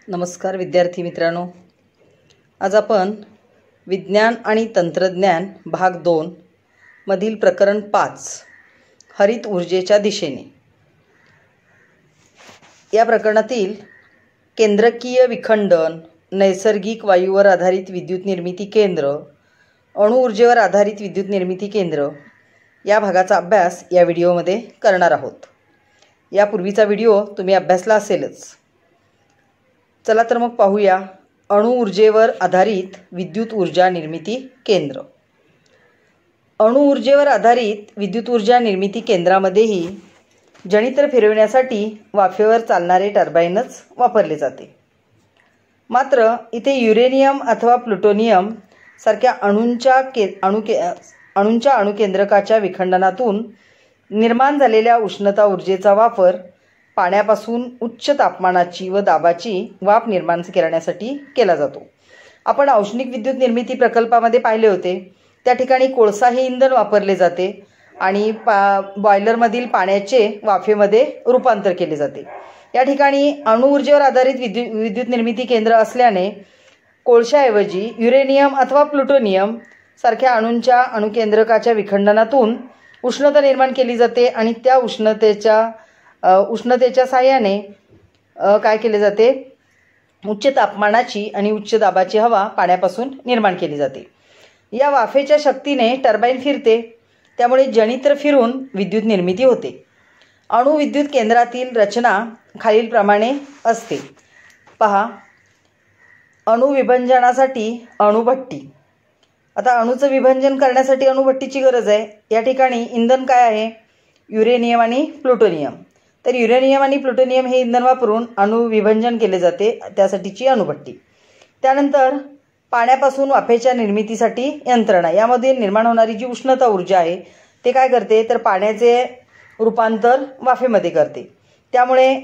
नमस्कार विद्यार्थी मित्रांनो, आज आपण विज्ञान आणि तंत्रज्ञान भाग 2 मधील प्रकरण 5 हरित ऊर्जेच्या दिशेने या प्रकरणातील केंद्रकीय विखंडन, नैसर्गिक वायूवर आधारित विद्युत निर्मिती केंद्र, अणु ऊर्जेवर आधारित विद्युत निर्मिती केंद्र या भागाचा अभ्यास या व्हिडिओमध्ये करणार आहोत। यापूर्वीचा व्हिडिओ तुम्ही अभ्यासला असेलच। चला तर मग पाहूया अणु ऊर्जेवर आधारित विद्युत ऊर्जा निर्मिती केंद्र। अणु ऊर्जेवर आधारित विद्युत ऊर्जा निर्मिती केंद्रामध्येही जनित्र फिरविण्यासाठी वाफेवर चालणारे टर्बाइनच वापरले जाते। मात्र इथे युरेनियम अथवा प्लुटोनियम सारख्या अणूंच्या अणुकेंद्रकाच्या विखंडनातून निर्माण झालेल्या उष्णता ऊर्जेचा वापर पाण्यापासून उच्च तापमानाची व दाबाची वाफ निर्माण करण्यासाठी केला जातो। आपण औष्णिक विद्युत निर्मिती प्रकल्पामध्ये पाहिले होते, त्या ठिकाणी कोळसा हे इंधन वापरले जाते आणि बॉयलरमधील पाण्याचे वाफेमध्ये रूपांतर केले जाते। या ठिकाणी अणु ऊर्जेवर आधारित विद्युत निर्मिती केंद्र असल्याने कोळशाऐवजी युरेनियम अथवा प्लुटोनियम सारख्या अणूंच्या अणुकेंद्रकाच्या विखंडनातून उष्णता निर्माण केली जाते आणि त्या उष्णतेच्या साहाय्याने काय केले जाते, उच्च तापमानाची आणि उच्च दाबाची हवा पाण्यापासून निर्माण केली जाते। या वाफेच्या शक्तीने टर्बाइन फिरते, त्यामुळे जनित्र फिरून विद्युत निर्मिती होते। अणु विद्युत केंद्रातील रचना खालीलप्रमाणे असते। पहा, अणु विभंजनासाठी अणुभट्टी। आता अणूचं विभंजन करण्यासाठी अणुभट्टीची गरज आहे। या ठिकाणी इंधन काय आहे, युरेनियम आणि प्लुटोनियम। तर युरेनियम आणि प्लुटोनियम हे इंधन वापरून अणु विभंजन केले जाते, त्यासाठीची अणुभट्टी। त्यानंतर पाण्यापासून वाफेच्या निर्मितीसाठी यंत्रणा। यामध्ये निर्माण होणारी जी उष्णता ऊर्जा आहे ते काय करते, तर पाण्याचे रूपांतर वाफेमध्ये करते। त्यामुळे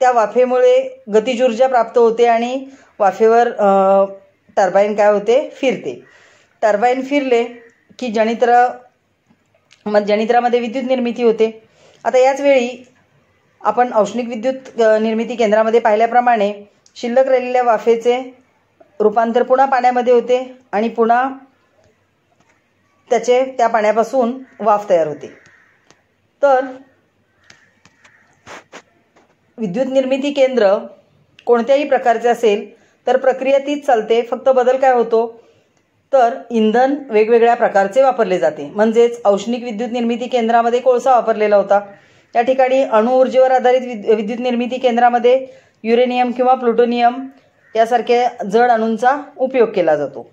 त्या वाफेमुळे गतिज ऊर्जा प्राप्त होते आणि वाफेवर टर्बाइन काय होते, फिरते। टर्बाइन फिरले की जनित्रामध्ये विद्युत निर्मिती होते। आता याच वेळी आपण औष्णिक विद्युत निर्मिती केंद्रामध्ये पाहिल्याप्रमाणे शिल्लक राहिलेल्या वाफेचे रूपांतर पुन्हा पाण्यामध्ये होते आणि पुन्हा त्या पाण्यापासून वाफ तयार होते। तर विद्युत निर्मिती केंद्र कोणत्याही प्रकारचे असेल तर प्रक्रिया तीच चालते, फक्त बदल काय होतो, तर इंधन वेगवेगळ्या प्रकारचे वापरले जाते। म्हणजेच औष्णिक विद्युत निर्मिती केंद्रामध्ये कोळसा वापरलेला होता, त्या ठिकाणी अणु ऊर्जेवर आधारित विद्युत निर्मिती केंद्रामध्ये युरेनियम किंवा प्लुटोनियम यासारख्या जड अणूंचा उपयोग केला जातो।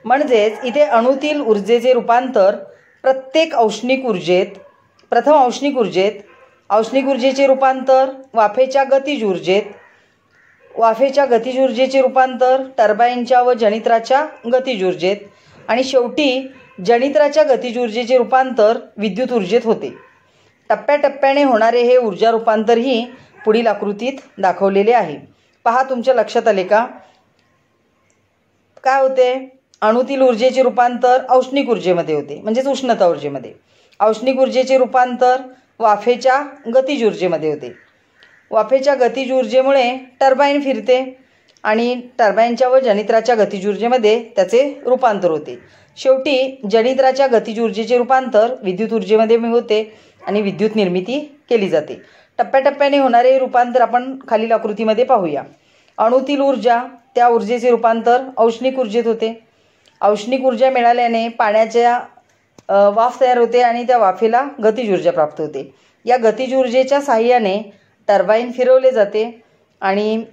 म्हणजेच इथे अणूतील ऊर्जेचे रूपांतर प्रत्येक औष्णिक ऊर्जेत, प्रथम औष्णिक ऊर्जेचे रूपांतर वाफेच्या गतिज ऊर्जेत, वाफेच्या गतिज ऊर्जेचे रूपांतर टर्बाइनच्या व जनित्राच्या गतिज ऊर्जेत आणि शेवटी जनित्राच्या गतिज ऊर्जेचे रूपांतर विद्युत ऊर्जेत होते। टप्प्याटप्प्याने होणारे हे ऊर्जा रूपांतरही पुढील आकृतीत दाखवलेले आहे। पहा, तुमच्या लक्षात आले का? काय होते, अणूतील ऊर्जेचे रूपांतर औष्णिक ऊर्जेमध्ये होते, म्हणजेच उष्णता ऊर्जेमध्ये। औष्णिक ऊर्जेचे रूपांतर वाफेच्या गतिज ऊर्जेमध्ये होते। वाफेच्या गतिज ऊर्जेमुळे टर्बाइन फिरते आणि टर्बाइनच्या व जनित्राच्या गतिज ऊर्जेमध्ये त्याचे रूपांतर होते। शेवटी जनित्राच्या गतिज ऊर्जेचे रूपांतर विद्युत ऊर्जेमध्ये होते आणि विद्युत निर्मिती केली जाते। टप्प्याटप्प्याने होणारे रूपांतर आपण खालील आकृतीमध्ये पाहूया। अणूतील ऊर्जा, त्या ऊर्जेचे रूपांतर औष्णिक ऊर्जेत होते। औष्णिक ऊर्जा मिळाल्याने पाण्याच्या वाफ तयार होते आणि त्या वाफेला गतिज ऊर्जा प्राप्त होते। या गतिज ऊर्जेच्या साहाय्याने टर्बाइन फिरवले जाते आणि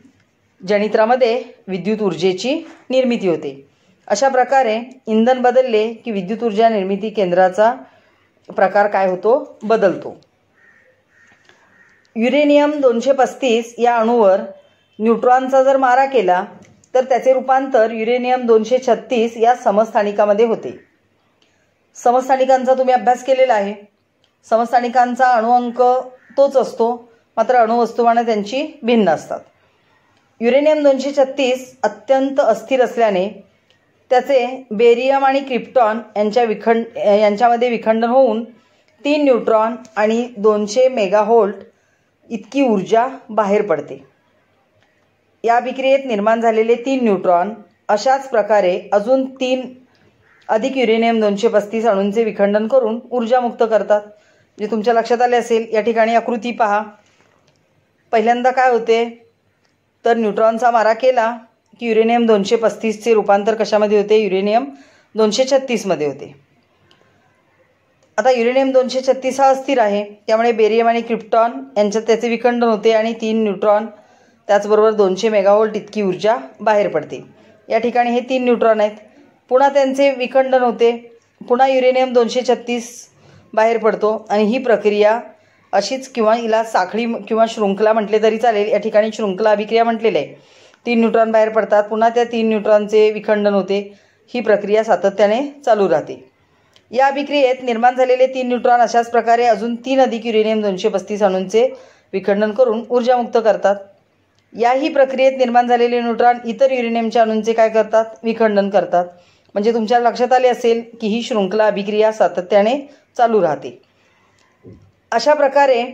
जनित्रामध्ये विद्युत ऊर्जेची निर्मिती होते। अशा प्रकारे इंधन बदलले की विद्युत ऊर्जा निर्मिती केंद्राचा प्रकार काय होतो, बदलतो। युरेनियम 235 या अणूवर न्यूट्रॉनचा जर मारा केला तर त्याचे रूपांतर युरेनियम 236 या समस्थानिकामध्ये होते। समस्थानिकांचा तुम्ही अभ्यास केलेला आहे। समस्थानिकांचा अणुअंक तोच असतो, मात्र अणुवस्तुमाने त्यांची भिन्न असतात। युरेनियम 236 अत्यंत अस्थिर असल्याने त्याचे बेरियम आणि क्रिप्टॉन यांच्यामध्ये विखंडन होऊन 3 न्यूट्रॉन आणि 200 मेगाव्होल्ट इतकी ऊर्जा बाहेर पडते। या अभिक्रियेत निर्माण झालेले 3 न्यूट्रॉन अशाच प्रकारे अजून 3 अधिक युरेनियम 235 अणूंचे विखंडन करून ऊर्जा मुक्त करतात. जे तुमच्या लक्षात आले असेल. या ठिकाणी आकृती पहा. पहिल्यांदा काय होते तर न्यूट्रॉनचा मारा केला की युरेनियम 235चे रूपांतर कशामध्ये होते, युरेनियम 236 मध्ये होते. आता युरेनियम 236 हा अस्थिर आहे, त्यामुळे बेरियम आणि क्रिप्टॉन यांच्यात त्याचे विखंडन होते आणि 3 न्यूट्रॉन त्याचबरोबर 200 मेगावोल्ट इतकी ऊर्जा बाहेर पडते. या ठिकाणी हे 3 न्यूट्रॉन आहेत, पुन्हा त्यांचे विखंडन होते, पुन्हा युरेनियम 236 बाहेर पडतो आणि ही प्रक्रिया अशीच किंवा हिला साखळी किंवा शृंखला म्हटले तरी चालेल. या ठिकाणी शृंखला अभिक्रिया म्हटलेली आहे. 3 न्यूट्रॉन बाहेर पडतात, पुन्हा त्या 3 न्यूट्रॉनचे विखंडन होते. ही प्रक्रिया सातत्याने चालू राहते. या अभिक्रियेत निर्माण झालेले 3 न्यूट्रॉन अशाच प्रकारे अजून 3 अधिक युरेनियम 235 अणूंचे विखंडन करून ऊर्जा मुक्त करतात. याही प्रक्रियेत निर्माण झालेले न्यूट्रॉन इतर युरेनियमच्या अणूंचे काय करतात, विखंडन करतात. म्हणजे तुमच्या लक्षात आले असेल की ही शृंखला अभिक्रिया सातत्याने चालू राहते. अशा प्रकारे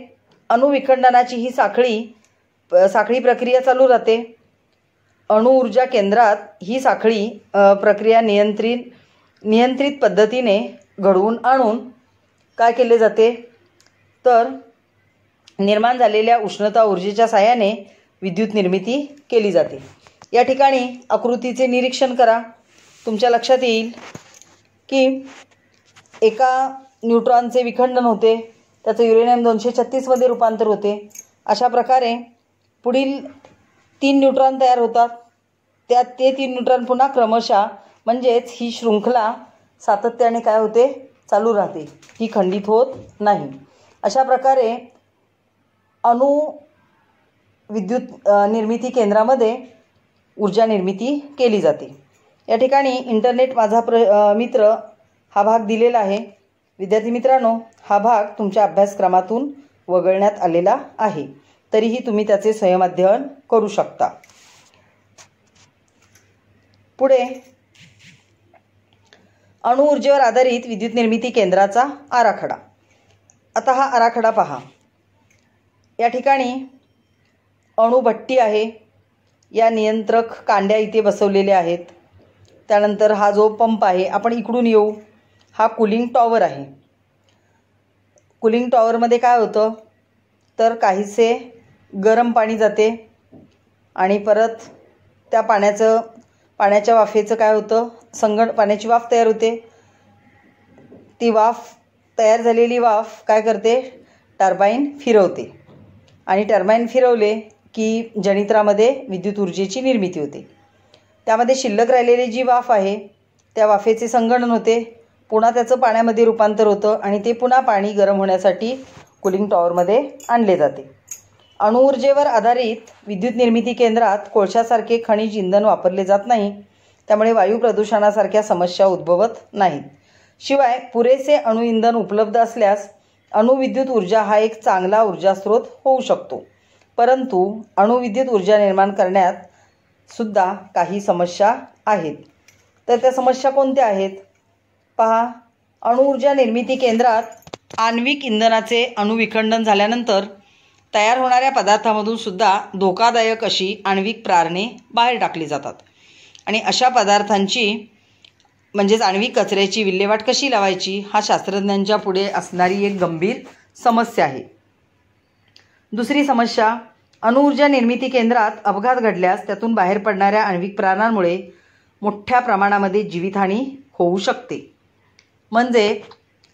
अणुविखंडनाची ही साखळी प्रक्रिया चालू राहते. अणु ऊर्जा केंद्रात ही साखळी प्रक्रिया नियंत्रित पद्धतीने घडवून आणून काय केले जाते तर निर्माण झालेल्या उष्णता ऊर्जेच्या साहाय्याने विद्युत निर्मिती केली जाते. या ठिकाणी आकृतीचे निरीक्षण करा. तुमच्या लक्षात येईल की एका न्यूट्रॉनचे विखंडन होते, त्याचं युरेनियम 236 मध्ये रूपांतर होते. अशा प्रकारे पुढील 3 न्यूट्रॉन तयार होतात. त्यात ते 3 न्यूट्रॉन पुन्हा क्रमशः म्हणजेच ही शृंखला सातत्याने काय होते, चालू राहते, ही खंडित होत नाही. अशा प्रकारे अणु विद्युत निर्मिती केंद्रामध्ये ऊर्जा निर्मिती केली जाते. या ठिकाणी इंटरनेट माझा मित्र हा भाग दिलेला आहे. विद्यार्थी मित्रांनो, हा भाग तुमच्या अभ्यासक्रमातून वगळण्यात आलेला आहे, तरीही तुम्ही त्याचे स्वयंअध्ययन करू शकता. पुढे अणु ऊर्जेवर आधारित विद्युत निर्मिती केंद्राचा आराखडा. आता हा आराखडा पहा. या ठिकाणी अणुभट्टी आहे. या नियंत्रक कांड्या इथे बसवलेल्या आहेत. त्यानंतर हा जो पंप आहे, आपण इकडून येऊ, हा कूलिंग टॉवर आहे. कूलिंग टॉवरमध्ये काय होतं तर काहीसे गरम पाणी जाते आणि परत त्या पाण्याच्या वाफेचं काय होतं, पाण्याची वाफ तयार होते. ती तयार झालेली वाफ काय करते, टर्बाईन फिरवते आणि टर्बाईन फिरवले की जनित्रामध्ये विद्युत ऊर्जेची निर्मिती होते. त्यामध्ये शिल्लक राहिलेली जी वाफ आहे त्या वाफेचे संगणन होते, पुन्हा त्याचं पाण्यामध्ये रूपांतर होतं आणि ते पुन्हा पाणी गरम होण्यासाठी कूलिंग टॉवरमध्ये आणले जाते. अणुऊर्जेवर आधारित विद्युत निर्मिती केंद्रात कोळशासारखे खनिज इंधन वापरले जात नाही, त्यामुळे वायू प्रदूषणासारख्या समस्या उद्भवत नाहीत. शिवाय पुरेसे अणुइंधन उपलब्ध असल्यास अणुविद्युत ऊर्जा हा एक चांगला ऊर्जा स्रोत होऊ शकतो. परंतु अणुविद्युत ऊर्जा निर्माण करण्यात सुद्धा काही समस्या आहेत. तर त्या समस्या कोणत्या आहेत पहा. अणुऊर्जा निर्मिती केंद्रात आण्विक इंधनाचे अणुविखंडन झाल्यानंतर तयार होणाऱ्या पदार्थामधून सुद्धा धोकादायक अशी आण्विक प्रारणे बाहेर टाकली जातात आणि अशा पदार्थांची म्हणजेच आण्विक कचऱ्याची विल्हेवाट कशी लावायची हा शास्त्रज्ञांच्या पुढे असणारी एक गंभीर समस्या आहे. दुसरी समस्या, अणुऊर्जा निर्मिती केंद्रात अपघात घडल्यास त्यातून बाहेर पडणाऱ्या आण्विक प्रारणांमुळे मोठ्या प्रमाणामध्ये जीवितहानी होऊ शकते. म्हणजे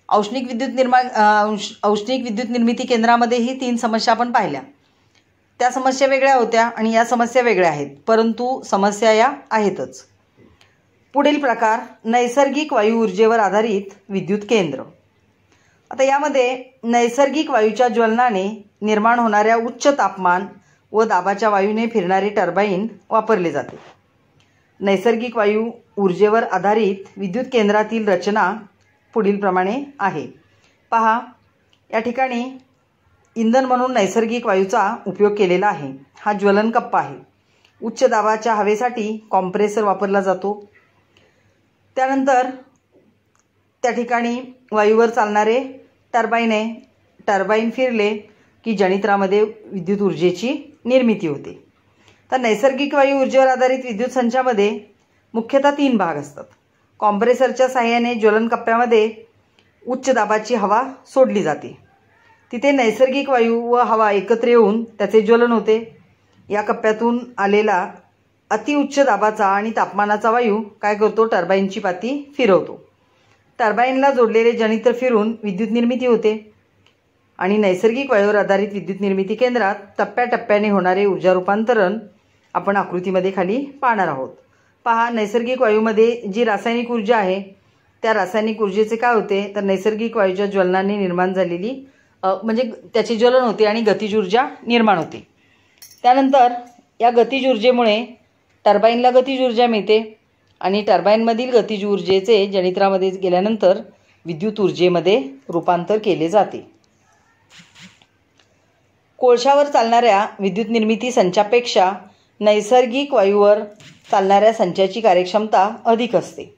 औष्णिक विद्युत निर्मिती केंद्रामध्ये ही 3 समस्या आपण पाहिल्या. त्या समस्या वेगळ्या होत्या आणि या समस्या वेगळ्या आहेत, परंतु समस्या या आहेतच. पुढील प्रकार, नैसर्गिक वायू ऊर्जेवर आधारित विद्युत केंद्र. आता यामध्ये नैसर्गिक वायूच्या ज्वलनाने निर्माण होणाऱ्या उच्च तापमान व दाबाच्या वायूने फिरणारे टर्बाईन वापरले जाते. नैसर्गिक वायू ऊर्जेवर आधारित विद्युत केंद्रातील रचना पुढील प्रमाणे आहे. पहा, या ठिकाणी इंधन म्हणून नैसर्गिक वायूचा उपयोग केलेला आहे. हा ज्वलन कप्पा आहे. उच्च दाबाच्या हवेसाठी कॉम्प्रेसर वापरला जातो. त्यानंतर त्या ठिकाणी वायूवर चालणारे टर्बाईन आहे. टर्बाईन फिरले की जनित्रामध्ये विद्युत ऊर्जेची निर्मिती होते. तर नैसर्गिक वायू ऊर्जेवर आधारित विद्युत संचामध्ये मुख्यतः 3 भाग असतात. कॉम्प्रेसरच्या साहाय्याने ज्वलन कप्प्यामध्ये उच्च दाबाची हवा सोडली जाते. तिथे नैसर्गिक वायू व हवा एकत्र येऊन त्याचे ज्वलन होते. या कप्प्यातून आलेला अतिउच्च दाबाचा आणि तापमानाचा वायू काय करतो, टर्बाईनची पाती फिरवतो. टर्बाईनला जोडलेले जनित्र फिरून विद्युत निर्मिती होते आणि नैसर्गिक वायूवर आधारित विद्युत निर्मिती केंद्रात टप्प्याटप्प्याने होणारे ऊर्जा रूपांतरण आपण आकृतीमध्ये खाली पाहणार आहोत. पहा, नैसर्गिक वायूमध्ये जी रासायनिक ऊर्जा आहे त्या रासायनिक ऊर्जेचे काय होते, तर नैसर्गिक वायूच्या ज्वलनाने निर्माण झालेली म्हणजे त्याचे ज्वलन होते आणि गतिज ऊर्जा निर्माण होते. त्यानंतर या गतिज ऊर्जेमुळे टर्बाईनला गतिज ऊर्जा मिळते आणि टर्बाईनमधील गतिज ऊर्जेचे जनित्रामध्ये गेल्यानंतर विद्युत ऊर्जेमध्ये रूपांतर केले जाते. कोळशावर चालणाऱ्या विद्युत निर्मिती संचापेक्षा नैसर्गिक वायूवर चालणाऱ्या संचाची कार्यक्षमता अधिक असते.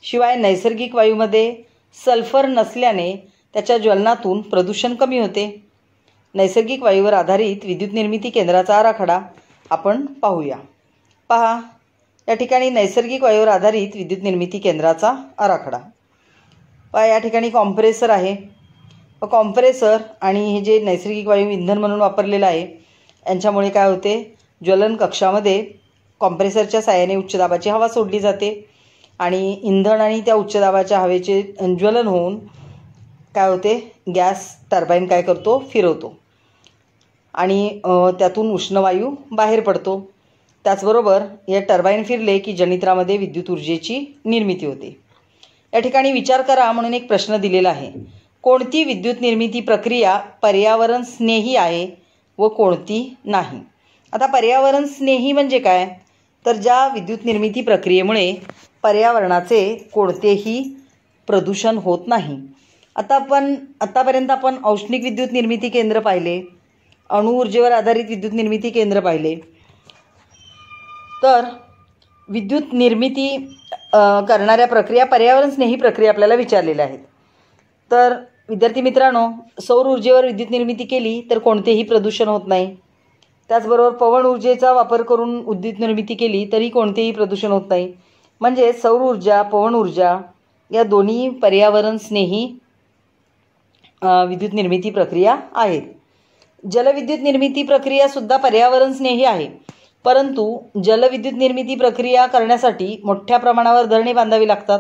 शिवाय नैसर्गिक वायूमध्ये सल्फर नसल्याने त्याच्या ज्वलनातून प्रदूषण कमी होते. नैसर्गिक वायूवर आधारित विद्युत निर्मिती केंद्राचा आराखडा आपण पाहूया. पहा, या ठिकाणी नैसर्गिक वायूवर आधारित विद्युत निर्मिती केंद्राचा आराखडा. पहा, या ठिकाणी कॉम्प्रेसर आहे. कॉम्प्रेसर आणि हे जे नैसर्गिक वायू इंधन म्हणून वापरलेलं आहे यांच्यामुळे काय होते, ज्वलन कक्षामध्ये कॉम्प्रेसरच्या साहाय्याने उच्च दाबाची हवा सोडली जाते आणि इंधन आणि त्या उच्च दाबाच्या हवेचे ज्वलन होऊन काय होते, गॅस टर्बाईन काय करतो, फिरवतो आणि त्यातून उष्ण वायू बाहेर पडतो. त्याचबरोबर या टर्बाईन फिरले की जनित्रामध्ये विद्युत ऊर्जेची निर्मिती होते. या ठिकाणी विचार करा म्हणून एक प्रश्न दिलेला आहे. कोणती विद्युत निर्मिती प्रक्रिया पर्यावरण स्नेही आहे व कोणती नाही? आता पर्यावरण स्नेही म्हणजे काय, तर ज्या विद्युत निर्मिती प्रक्रियेमुळे पर्यावरणाचे कोणतेही प्रदूषण होत नाही. आतापर्यंत आपण औष्णिक विद्युत निर्मिती केंद्र पाहिले, अणुऊर्जेवर आधारित विद्युत निर्मिती केंद्र पाहिले. तर विद्युत निर्मिती करणाऱ्या प्रक्रिया पर्यावरण स्नेही प्रक्रिया आपल्याला विचारलेल्या आहेत. तर विद्यार्थी मित्रांनो, सौर ऊर्जेवर विद्युत निर्मिती केली तर कोणतेही प्रदूषण होत नाही. त्याचबरोबर पवन ऊर्जेचा वापर करून विद्युत निर्मिती केली तरी कोणतेही प्रदूषण होत नाही. म्हणजे सौर ऊर्जा, पवन ऊर्जा या दोन्ही पर्यावरण स्नेही विद्युत निर्मिती प्रक्रिया आहेत. जलविद्युत निर्मिती प्रक्रियासुद्धा पर्यावरण स्नेही आहे, परंतु जलविद्युत निर्मिती प्रक्रिया करण्यासाठी मोठ्या प्रमाणावर धरणे बांधावी लागतात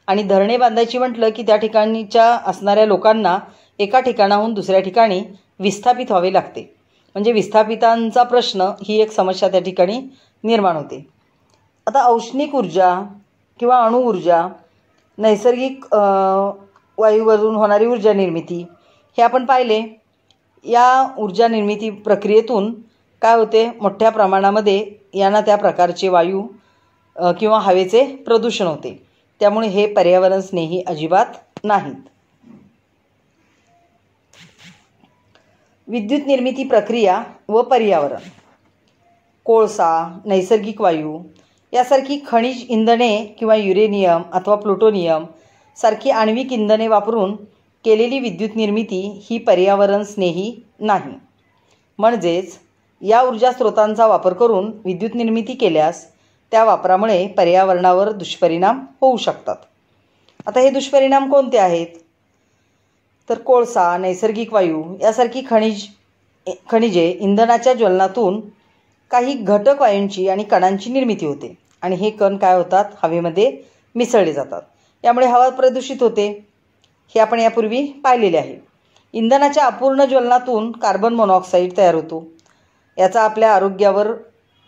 आणि धरणे बांधायची म्हटलं की त्या ठिकाणच्या असणाऱ्या लोकांना एका ठिकाणाहून दुसऱ्या ठिकाणी विस्थापित व्हावे लागते. म्हणजे विस्थापितांचा प्रश्न ही एक समस्या त्या ठिकाणी निर्माण होते. आता औष्णिक ऊर्जा किंवा अणुऊर्जा, नैसर्गिक वायूवरून होणारी ऊर्जा निर्मिती हे आपण पाहिले. या ऊर्जा निर्मिती प्रक्रियेतून काय होते, मोठ्या प्रमाणामध्ये यांना त्या प्रकारचे वायू किंवा हवेचे प्रदूषण होते. त्यामुळे हे पर्यावरण स्नेही अजिबात नाहीत. विद्युत निर्मिती प्रक्रिया व पर्यावरण. कोळसा, नैसर्गिक वायू यासारखी खनिज इंधने किंवा युरेनियम अथवा प्लुटोनियम सारखी आण्विक इंधने वापरून केलेली विद्युत निर्मिती ही पर्यावरण स्नेही नाही. म्हणजेच या ऊर्जा स्रोतांचा वापर करून विद्युत निर्मिती केल्यास त्या वापरामुळे पर्यावरणावर दुष्परिणाम होऊ शकतात. आता हे दुष्परिणाम कोणते आहेत, तर कोळसा, नैसर्गिक वायू यासारखी खनिजे इंधनाच्या ज्वलनातून काही घटक वायूंची आणि कणांची निर्मिती होते आणि हे कण काय होतात, हवेमध्ये मिसळले जातात. यामुळे हवा प्रदूषित होते. हे आपण यापूर्वी पाहिलेले आहे. इंधनाच्या अपूर्ण ज्वलनातून कार्बन मोनॉक्साईड तयार होतो. याचा आपल्या आरोग्यावर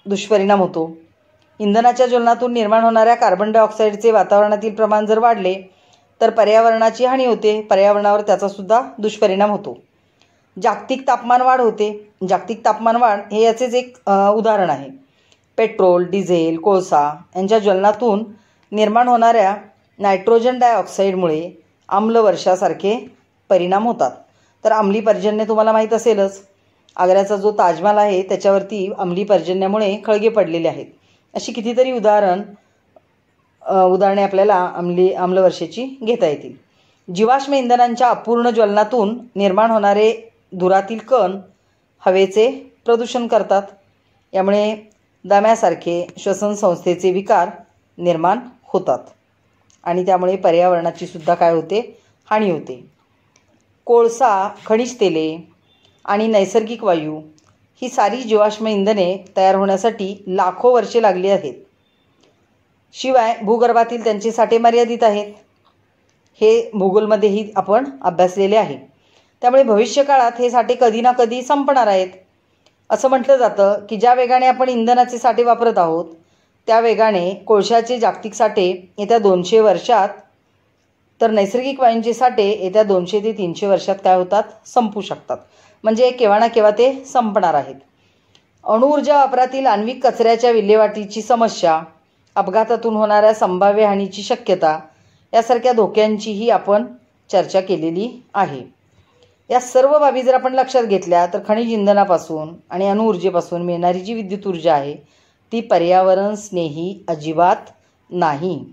दुष्परिणाम होतो. इंधनाच्या ज्वलनातून निर्माण होणाऱ्या कार्बन डायऑक्साईडचे वातावरणातील प्रमाण जर वाढले तर पर्यावरणाची हानी होते. पर्यावरणावर त्याचासुद्धा दुष्परिणाम होतो. जागतिक तापमान वाढ होते. जागतिक तापमान वाढ हे याचेच एक उदाहरण आहे. पेट्रोल, डिझेल, कोळसा यांच्या ज्वलनातून निर्माण होणाऱ्या नायट्रोजन डायऑक्साईडमुळे आम्लवर्षासारखे परिणाम होतात. तर अंमली पर्जन्य तुम्हाला माहीत असेलच. आग्र्याचा जो ताजमहाल आहे त्याच्यावरती अंमली पर्जन्यामुळे खळगे पडलेले आहेत. अशी कितीतरी उदाहरणे आपल्याला आम्लवर्षाची घेता येतील. जीवाश्म इंधनांच्या अपूर्ण ज्वलनातून निर्माण होणारे धुरातील कण हवेचे प्रदूषण करतात. यामुळे दम्यासारखे श्वसन संस्थेचे विकार निर्माण होतात आणि त्यामुळे पर्यावरणाची सुद्धा काय होते, हानी होते. कोळसा, खनिज तेले आणि नैसर्गिक वायू ही सारी जीवाश्म इंधने तयार होण्यासाठी लाखो वर्षे लागली आहेत. शिवाय भूगर्भातील त्यांचे साठे मर्यादित आहेत. हे भूगोलमध्येही आपण अभ्यासलेले आहे. त्यामुळे भविष्यकाळात हे साठे कधी ना कधी संपणार आहेत. असं म्हटलं जातं की ज्या वेगाने आपण इंधनाचे साठे वापरत आहोत त्या वेगाने कोळशाचे जागतिक साठे येत्या 200 वर्षात, तर नैसर्गिक वायूंचे साठे येत्या 200 ते 300 वर्षात काय होतात, संपू शकतात. म्हणजे केव्हा ना केव्हा ते संपणार आहेत. अणुऊर्जा वापरातील आण्विक कचऱ्याच्या विल्हेवाटीची समस्या, अपघातातून होणाऱ्या संभाव्य हानीची शक्यता यासारख्या धोक्यांचीही आपण चर्चा केलेली आहे. या सर्व बाबी जर आपण लक्षात घेतल्या तर खनिज इंधनापासून आणि अणुऊर्जेपासून मिळणारी जी विद्युत ऊर्जा आहे ती पर्यावरण स्नेही अजिबात नाही.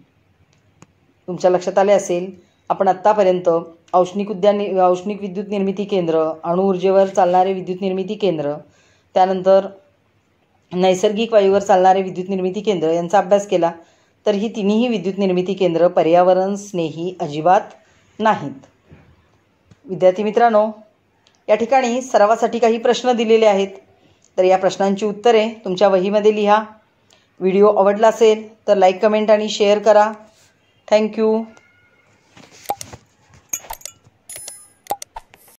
तुमच्या लक्षात आले असेल, आपण आत्तापर्यंत औष्णिक विद्युत निर्मिती केंद्र, अणुऊर्जेवर चालणारे विद्युत निर्मिती केंद्र, त्यानंतर नैसर्गिक वायूवर चालणारे विद्युत निर्मिती केंद्र यांचा अभ्यास केला. तर ही तिन्ही विद्युत निर्मिती केंद्र पर्यावरण स्नेही अजिबात नाहीत. विद्यार्थी मित्रांनो, या ठिकाणी सरावासाठी काही प्रश्न दिलेले आहेत. तर या प्रश्नांची उत्तरे तुमच्या वहीमध्ये लिहा. व्हिडिओ आवडला असेल तर लाईक, कमेंट आणि शेअर करा. थँक्यू.